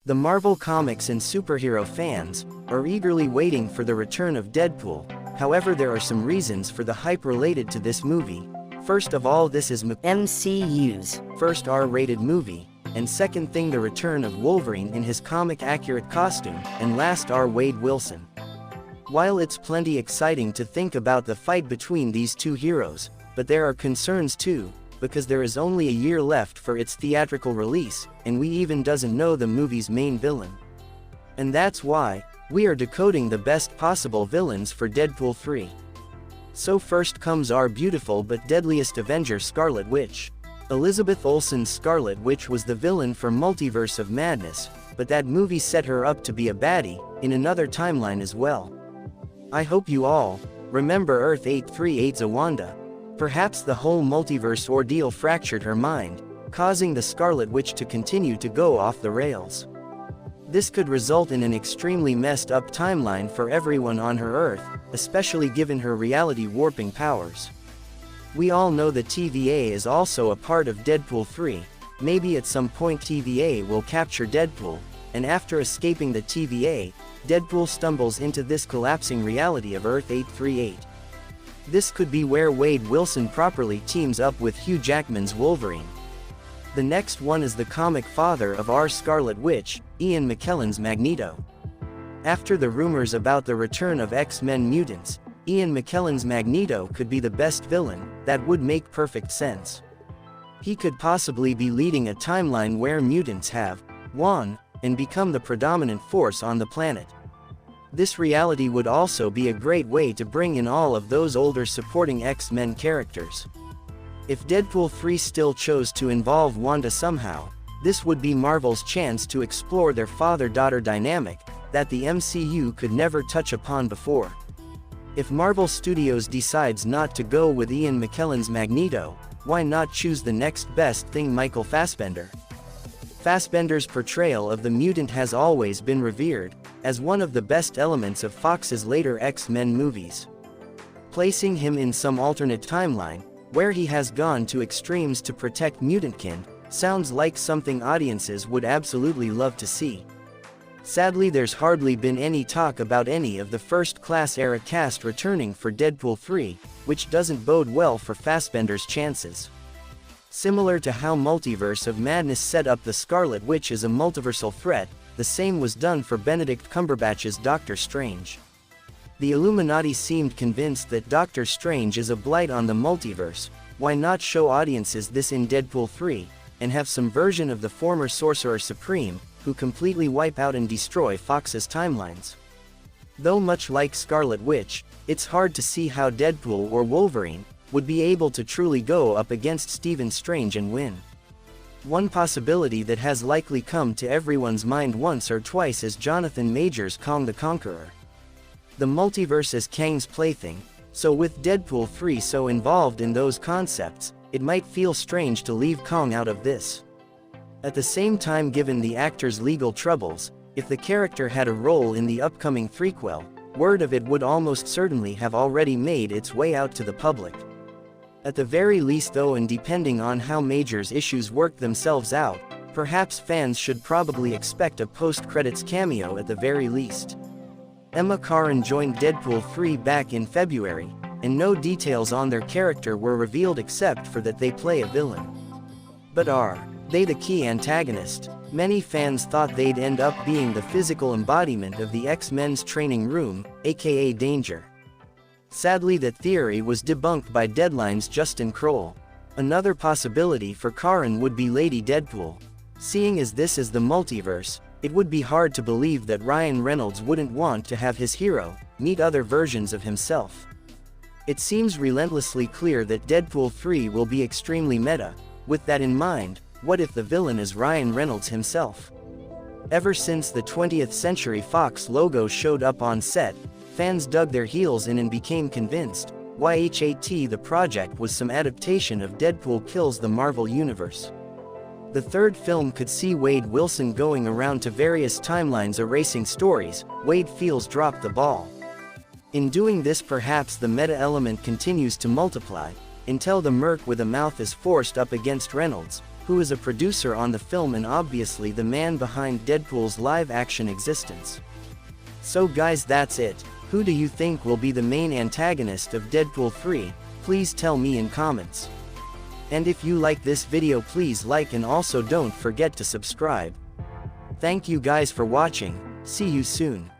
The Marvel Comics and superhero fans are eagerly waiting for the return of Deadpool. However, there are some reasons for the hype related to this movie. First of all, this is MCU's first R-rated movie, and second thing, the return of Wolverine in his comic-accurate costume, and last, Wade Wilson. While it's plenty exciting to think about the fight between these two heroes, but there are concerns too, because there is only a year left for its theatrical release, and we even doesn't know the movie's main villain. And that's why we are decoding the best possible villains for Deadpool 3. So first comes our beautiful but deadliest Avenger, Scarlet Witch. Elizabeth Olsen's Scarlet Witch was the villain for Multiverse of Madness, but that movie set her up to be a baddie in another timeline as well. I hope you all remember Earth 838's Wanda. Perhaps the whole multiverse ordeal fractured her mind, causing the Scarlet Witch to continue to go off the rails. This could result in an extremely messed up timeline for everyone on her Earth, especially given her reality warping powers. We all know that TVA is also a part of Deadpool 3, maybe at some point TVA will capture Deadpool, and after escaping the TVA, Deadpool stumbles into this collapsing reality of Earth 838. This could be where Wade Wilson properly teams up with Hugh Jackman's Wolverine. The next one is the comic father of our Scarlet Witch, Ian McKellen's Magneto. After the rumors about the return of X-Men mutants, Ian McKellen's Magneto could be the best villain. That would make perfect sense. He could possibly be leading a timeline where mutants have won and become the predominant force on the planet. This reality would also be a great way to bring in all of those older supporting X-Men characters. If Deadpool 3 still chose to involve Wanda somehow, this would be Marvel's chance to explore their father-daughter dynamic that the MCU could never touch upon before. If Marvel Studios decides not to go with Ian McKellen's Magneto, why not choose the next best thing, Michael Fassbender? Fassbender's portrayal of the mutant has always been revered as one of the best elements of Fox's later X-Men movies. Placing him in some alternate timeline, where he has gone to extremes to protect mutantkin, sounds like something audiences would absolutely love to see. Sadly, there's hardly been any talk about any of the first-class era cast returning for Deadpool 3, which doesn't bode well for Fassbender's chances. Similar to how Multiverse of Madness set up the Scarlet Witch as a multiversal threat, the same was done for Benedict Cumberbatch's Doctor Strange. The Illuminati seemed convinced that Doctor Strange is a blight on the multiverse. Why not show audiences this in Deadpool 3, and have some version of the former Sorcerer Supreme, who completely wipe out and destroy Fox's timelines? Though much like Scarlet Witch, it's hard to see how Deadpool or Wolverine would be able to truly go up against Stephen Strange and win. One possibility that has likely come to everyone's mind once or twice is Jonathan Majors' Kong the Conqueror. The multiverse is Kang's plaything, so with Deadpool 3 so involved in those concepts, it might feel strange to leave Kong out of this. At the same time, given the actor's legal troubles, if the character had a role in the upcoming threequel, word of it would almost certainly have already made its way out to the public. At the very least though, and depending on how Major's issues work themselves out, perhaps fans should probably expect a post-credits cameo at the very least. Emma Corrin joined Deadpool 3 back in February, and no details on their character were revealed except for that they play a villain. But are they the key antagonist? Many fans thought they'd end up being the physical embodiment of the X-Men's training room, aka Danger. Sadly, that theory was debunked by Deadline's Justin Kroll. Another possibility for Corrin would be Lady Deadpool. Seeing as this is the multiverse, it would be hard to believe that Ryan Reynolds wouldn't want to have his hero meet other versions of himself. It seems relentlessly clear that Deadpool 3 will be extremely meta. With that in mind, what if the villain is Ryan Reynolds himself? Ever since the 20th Century Fox logo showed up on set, fans dug their heels in and became convinced YHAT the project was some adaptation of Deadpool Kills the Marvel Universe. The third film could see Wade Wilson going around to various timelines erasing stories Wade feels dropped the ball. In doing this, perhaps the meta element continues to multiply, until the Merc with a mouth is forced up against Reynolds, who is a producer on the film and obviously the man behind Deadpool's live-action existence. So guys, that's it. Who do you think will be the main antagonist of Deadpool 3? Please tell me in comments. And if you like this video, please like and also don't forget to subscribe. Thank you guys for watching. See you soon.